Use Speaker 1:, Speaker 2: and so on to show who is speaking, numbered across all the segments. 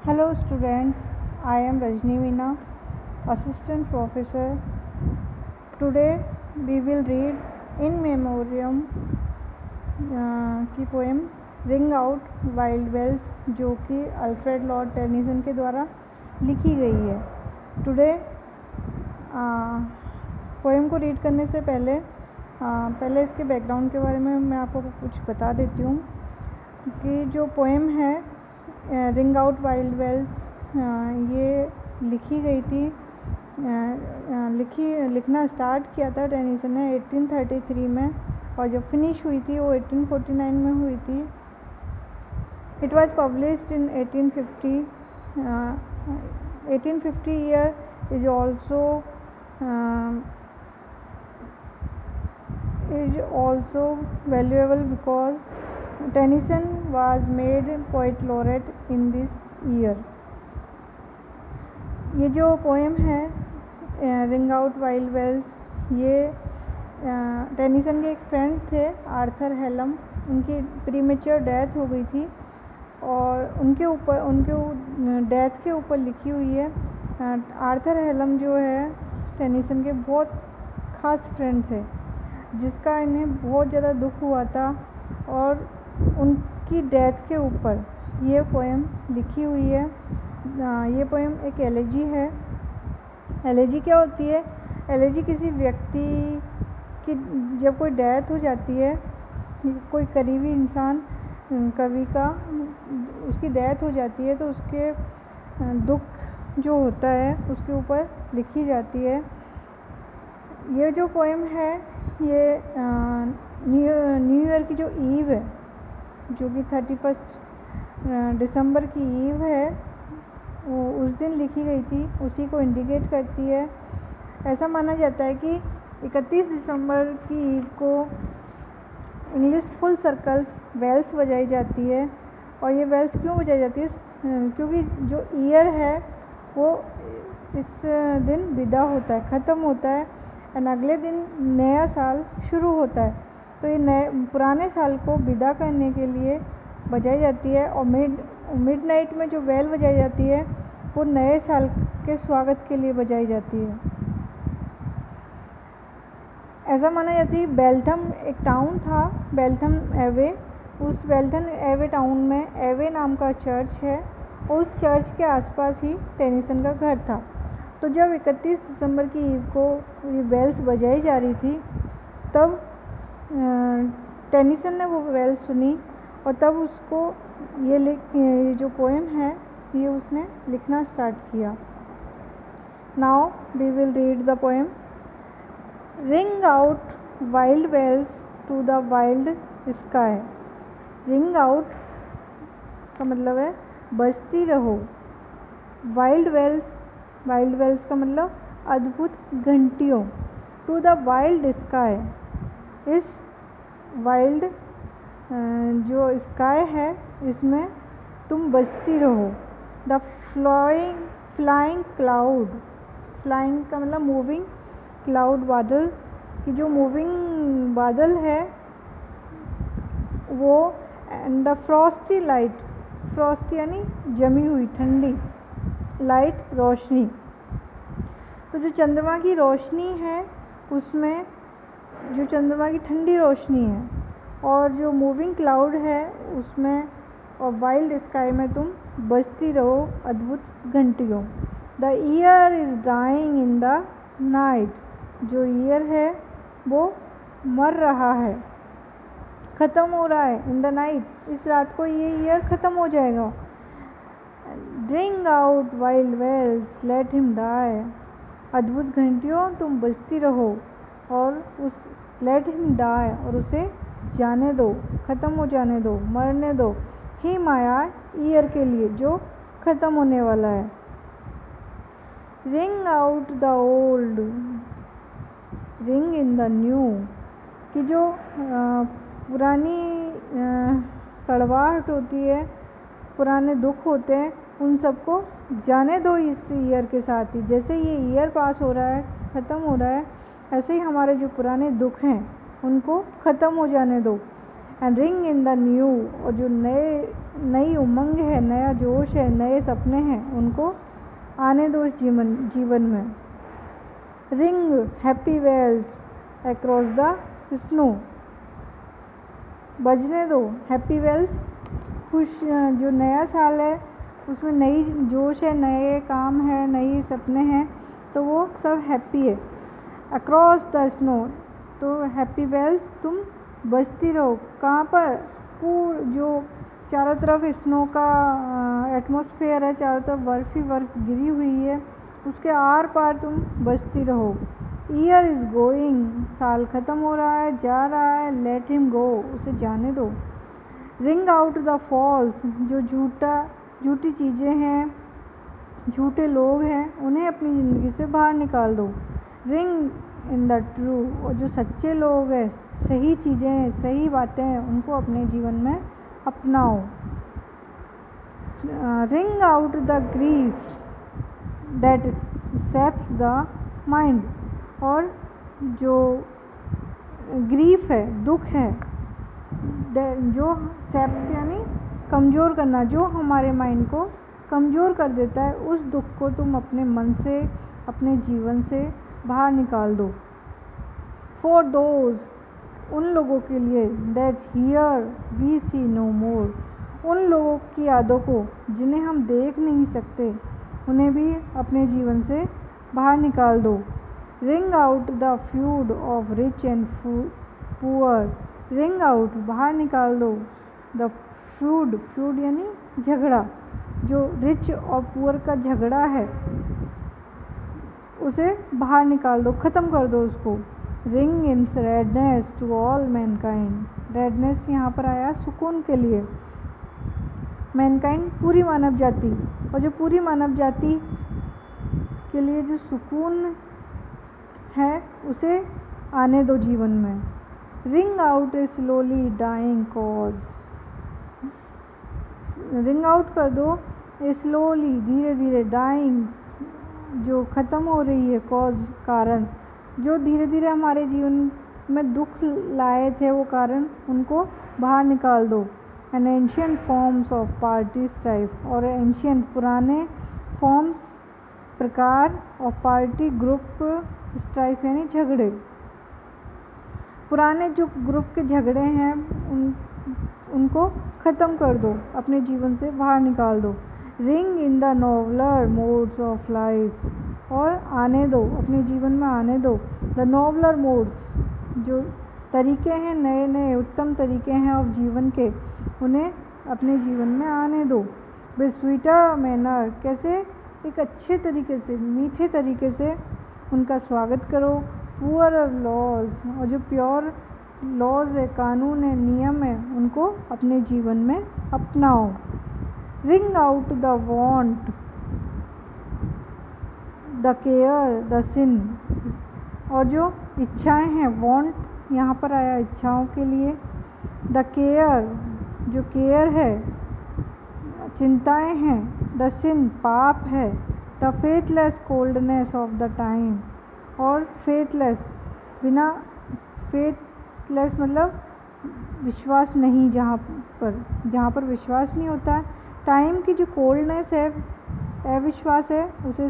Speaker 1: Hello students, I am Rajni Veena, Assistant Professor. Today we will read in memoriam की poem ring out wild bells जो कि Alfred Lord Tennyson के द्वारा लिखी गई है। टुडे पोएम को रीड करने से पहले इसके बैकग्राउंड के बारे में मैं आपको कुछ बता देती हूँ कि जो पोएम है रिंग आउट वाइल्ड वेल्स ये लिखी गई थी लिखना स्टार्ट किया था टेनिसन ने 1833 में और जब फिनिश हुई थी वो 1849 में हुई थी। It was published in 1850। 1850 year is also valuable because Tennyson was made poet laureate in this year। ये जो पोएम है रिंग आउट वाइल्ड वेल्स ये टेनिसन के एक फ्रेंड थे आर्थर हेलम, उनकी प्रीमेच्योर डेथ हो गई थी और उनके डेथ के ऊपर लिखी हुई है। आर्थर हेलम जो है टेनिसन के बहुत ख़ास फ्रेंड थे जिसका इन्हें बहुत ज़्यादा दुख हुआ था और उनकी डेथ के ऊपर ये पोएम लिखी हुई है। ये पोएम एक एलेजी है। एलेजी क्या होती है? एलेजी किसी व्यक्ति की जब कोई डेथ हो जाती है, कोई करीबी इंसान कवि का उसकी डेथ हो जाती है तो उसके दुख जो होता है उसके ऊपर लिखी जाती है। ये जो पोएम है ये न्यू ईयर की जो ईव है जो कि 31 दिसंबर की ईव है वो उस दिन लिखी गई थी, उसी को इंडिकेट करती है। ऐसा माना जाता है कि 31 दिसंबर की ईव को इंग्लिश फुल सर्कल्स वेल्स बजाई जाती है। और ये वेल्स क्यों बजाई जाती है? क्योंकि जो ईयर है वो इस दिन विदा होता है, ख़त्म होता है और अगले दिन नया साल शुरू होता है। तो ये पुराने साल को विदा करने के लिए बजाई जाती है और मिडनाइट में जो बेल बजाई जाती है वो नए साल के स्वागत के लिए बजाई जाती है। ऐसा माना जाता है बेल्थम एक टाउन था, बेल्थम एवे। उस बेल्थम एवे टाउन में एवे नाम का चर्च है, उस चर्च के आसपास ही टेनिसन का घर था। तो जब 31 दिसंबर की ईव को ये बेल्स बजाई जा रही थी तब टेनिसन ने वो बेल्स सुनी और तब उसको ये जो पोएम है ये उसने लिखना स्टार्ट किया। Now we will read the poem. Ring out wild bells to the wild sky. Ring out का मतलब है बजती रहो। वाइल्ड वेल्स का मतलब अद्भुत घंटियों। टू द वाइल्ड स्काई, इस वाइल्ड जो स्काई है इसमें तुम बजती रहो। द फ्लाइंग क्लाउड, फ्लाइंग का मतलब मूविंग, क्लाउड बादल की जो मूविंग बादल है वो, and the Frosty light, Frosty यानी जमी हुई ठंडी, लाइट रोशनी। तो जो चंद्रमा की रोशनी है उसमें जो चंद्रमा की ठंडी रोशनी है और जो मूविंग क्लाउड है उसमें और वाइल्ड स्काई में तुम बजती रहो अद्भुत घंटियों। The year is dying in the night, जो ईयर है वो मर रहा है, ख़त्म हो रहा है। इन द नाइट, इस रात को ये ईयर ख़त्म हो जाएगा। Ring out wild bells let him die, अद्भुत घंटियों तुम बजती रहो और उस लेट हिम डाई और उसे जाने दो, ख़त्म हो जाने दो, मरने दो। ही माया ईयर के लिए जो ख़त्म होने वाला है। Ring out the old, ring in the new, कि जो पुरानी कड़वाहट होती है, पुराने दुख होते हैं, उन सबको जाने दो इस ईयर के साथ ही। जैसे ये ईयर पास हो रहा है, ख़त्म हो रहा है, ऐसे ही हमारे जो पुराने दुख हैं उनको ख़त्म हो जाने दो। And ring in the new, और जो नए नई उमंग है, नया जोश है, नए सपने हैं, उनको आने दो इस जीवन में। Ring happy bells across the snow, बजने दो हैप्पी बेल्स, खुश जो नया साल है उसमें नई जोश है, नए काम है, नई सपने हैं, तो वो सब हैप्पी है। अक्रॉस द स्नो, तो हैप्पी बेल्स तुम बजती रहो। कहाँ पर? जो चारों तरफ स्नो का एटमॉस्फेयर है, चारों तरफ बर्फ़ ही बर्फ़ गिरी हुई है, उसके आर पार तुम बजती रहो। ईयर इज़ गोइंग, साल ख़त्म हो रहा है, जा रहा है, लेट हिम गो, उसे जाने दो। रिंग आउट द फॉल्स, जो झूठी चीज़ें हैं, झूठे लोग हैं, उन्हें अपनी ज़िंदगी से बाहर निकाल दो। रिंग इन द ट्रू, और जो सच्चे लोग हैं, सही चीज़ें हैं, सही बातें हैं, उनको अपने जीवन में अपनाओ। Ring out the grief that ceps the mind, और जो ग्रीफ है, दुख है, जो सेप्स यानी कमज़ोर करना, जो हमारे माइंड को कमज़ोर कर देता है, उस दुख को तुम अपने मन से, अपने जीवन से बाहर निकाल दो। फॉर दोज, उन लोगों के लिए, that here we see no more, उन लोगों की यादों को जिन्हें हम देख नहीं सकते, उन्हें भी अपने जीवन से बाहर निकाल दो। Ring out the feud of rich and poor, ring out, बाहर निकाल दो, द फ्यूड यानी झगड़ा, जो रिच और पुअर का झगड़ा है, उसे बाहर निकाल दो, ख़त्म कर दो उसको। Ring in redress to all mankind, redress यहाँ पर आया सुकून के लिए। मैनकाइंड, पूरी मानव जाति, और जो पूरी मानव जाति के लिए जो सुकून है, उसे आने दो जीवन में। Ring out a slowly dying cause, ring out कर दो ए स्लोली, धीरे धीरे, डाइंग, जो ख़त्म हो रही है, कॉज, कारण, जो धीरे धीरे हमारे जीवन में दुख लाए थे, वो कारण, उनको बाहर निकाल दो। An ancient forms of party strife, और एंशियंट, पुराने फॉर्म्स, प्रकार, ऑफ पार्टी, ग्रुप, स्ट्राइफ यानी झगड़े, पुराने जो ग्रुप के झगड़े हैं, उनको ख़त्म कर दो, अपने जीवन से बाहर निकाल दो। Ring in the नोबलर modes of life, और आने दो, अपने जीवन में आने दो, द नोबलर मोड्स, जो तरीके हैं, नए नए उत्तम तरीके हैं ऑफ जीवन के, उन्हें अपने जीवन में आने दो। विद स्वीटर मैनर, कैसे? एक अच्छे तरीके से, मीठे तरीके से उनका स्वागत करो। पुअर लॉज, और जो प्योर लॉज है, कानून है, नियम है, उनको अपने जीवन में अपनाओ। Ring out the want, the care, the sin, और जो इच्छाएं हैं, वांट यहाँ पर आया इच्छाओं के लिए, द केयर, जो केयर है, चिंताएं हैं, द सिन, पाप है, the faithless coldness of the time, और फेथलेस, बिना, फेथलेस मतलब विश्वास नहीं, जहाँ पर विश्वास नहीं होता है, टाइम की जो कोल्डनेस है, अविश्वास है, उसे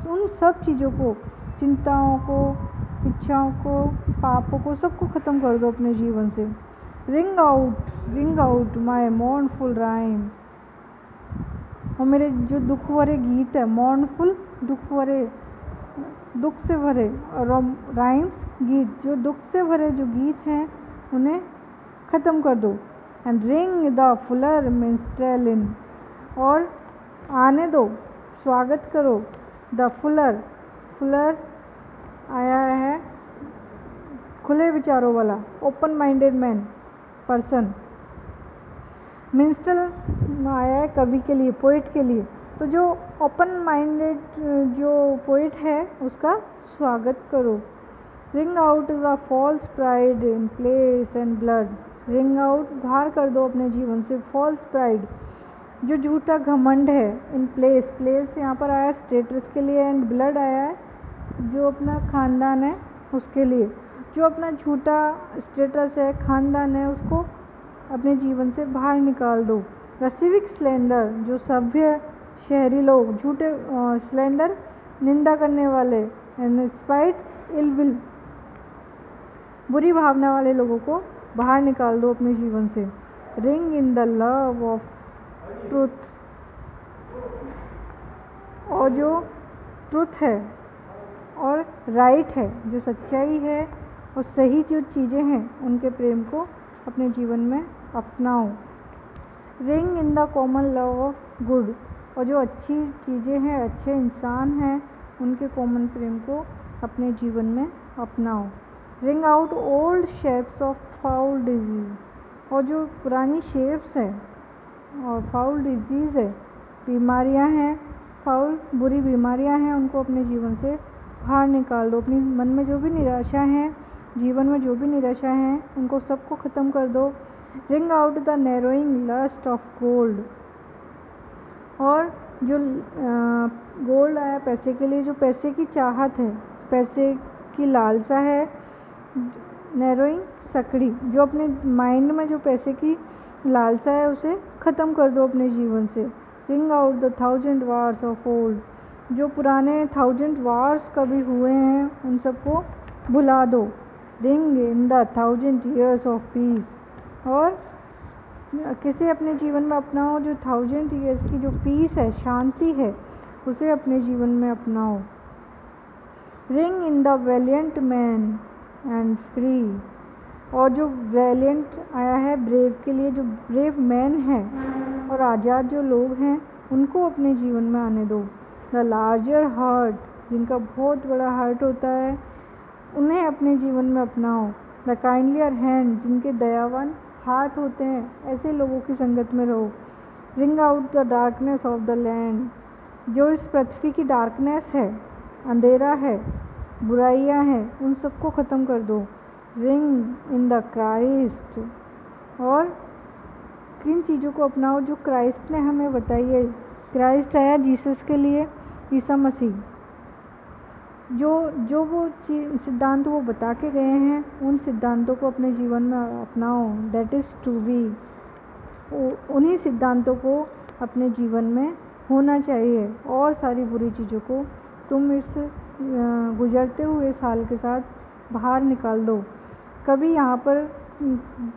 Speaker 1: उन सब चीज़ों को, चिंताओं को, इच्छाओं को, पापों को, सबको ख़त्म कर दो अपने जीवन से। रिंग आउट माई मॉर्नफुल राइम, और मेरे जो दुख भरे गीत है, मॉर्नफुल, दुख से भरे, और राइम्स, गीत, जो दुख से भरे जो गीत हैं, उन्हें ख़त्म कर दो। एंड रिंग द फुलर मिन्स्ट्रेल इन, और आने दो, स्वागत करो, द फुलर आया है खुले विचारों वाला, ओपन माइंडेड मैन, पर्सन। मिन्स्ट्रेल आया है कवि के लिए, पोइट के लिए, तो जो ओपन माइंडेड जो पोइट है, उसका स्वागत करो। Ring out the false pride in place and blood, ring out, बाहर कर दो अपने जीवन से फॉल्स प्राइड, जो झूठा घमंड है, इन प्लेस यहाँ पर आया स्टेटस के लिए, एंड ब्लड आया है जो अपना खानदान है उसके लिए, जो अपना झूठा स्टेटस है, खानदान है, उसको अपने जीवन से बाहर निकाल दो। द सिविक स्लेंडर, जो सभ्य शहरी लोग, झूठे स्लेंडर निंदा करने वाले, एंड स्पाइट इल विल, बुरी भावना वाले लोगों को बाहर निकाल दो अपने जीवन से। Ring in the love of truth, और जो ट्रुथ है और राइट है, जो सच्चाई है और सही जो चीज़ें हैं उनके प्रेम को अपने जीवन में अपनाओ। Ring in the common love of good, और जो अच्छी चीज़ें हैं, अच्छे इंसान हैं, उनके कॉमन प्रेम को अपने जीवन में अपनाओ। Ring out old shapes of foul disease, और जो पुरानी शेप्स है और फाउल डिजीज़ है, बीमारियां हैं, फाउल बुरी बीमारियां हैं, उनको अपने जीवन से बाहर निकाल दो। अपनी मन में जो भी निराशा है, जीवन में जो भी निराशा है, उनको सबको ख़त्म कर दो। Ring out the narrowing lust of gold, और जो गोल्ड आया पैसे के लिए, जो पैसे की चाहत है, पैसे की लालसा है, नैरोइंग सकड़ी, जो अपने माइंड में जो पैसे की लालसा है उसे ख़त्म कर दो अपने जीवन से। Ring out the 1000 wars of old, जो पुराने 1000 वार्स कभी हुए हैं उन सबको भुला दो। Ring in the 1000 years of peace, और किसे अपने जीवन में अपनाओ जो 1000 ईयर्स की जो पीस है, शांति है, उसे अपने जीवन में अपनाओ। Ring in the valiant man and free, और जो वैलियंट आया है ब्रेव के लिए, जो ब्रेव मैन है और आज़ाद जो लोग हैं उनको अपने जीवन में आने दो। द लार्जर हार्ट, जिनका बहुत बड़ा हार्ट होता है, उन्हें अपने जीवन में अपनाओ। द काइंडलियर हैंड, जिनके दयावान हाथ होते हैं, ऐसे लोगों की संगत में रहो। Ring out the darkness of the land, जो इस पृथ्वी की डार्कनेस है, अंधेरा है, बुराइयां हैं, उन सबको ख़त्म कर दो। रिंग इन द क्राइस्ट, और किन चीज़ों को अपनाओ जो क्राइस्ट ने हमें बताई है। क्राइस्ट आया जीसस के लिए, ईसा मसीह, जो वो सिद्धांत वो बता के गए हैं, उन सिद्धांतों को अपने जीवन में अपनाओ। दैट इज़ टू बी, उन्हीं सिद्धांतों को अपने जीवन में होना चाहिए, और सारी बुरी चीज़ों को तुम इस गुजरते हुए साल के साथ बाहर निकाल दो। कभी यहाँ पर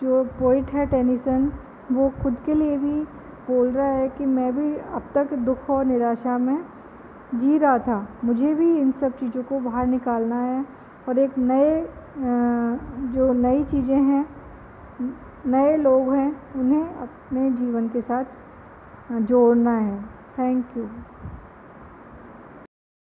Speaker 1: जो पोइट है टेनिसन, वो खुद के लिए भी बोल रहा है कि मैं भी अब तक दुख और निराशा में जी रहा था, मुझे भी इन सब चीज़ों को बाहर निकालना है और एक जो नई चीज़ें हैं, नए लोग हैं, उन्हें अपने जीवन के साथ जोड़ना है। Thank you.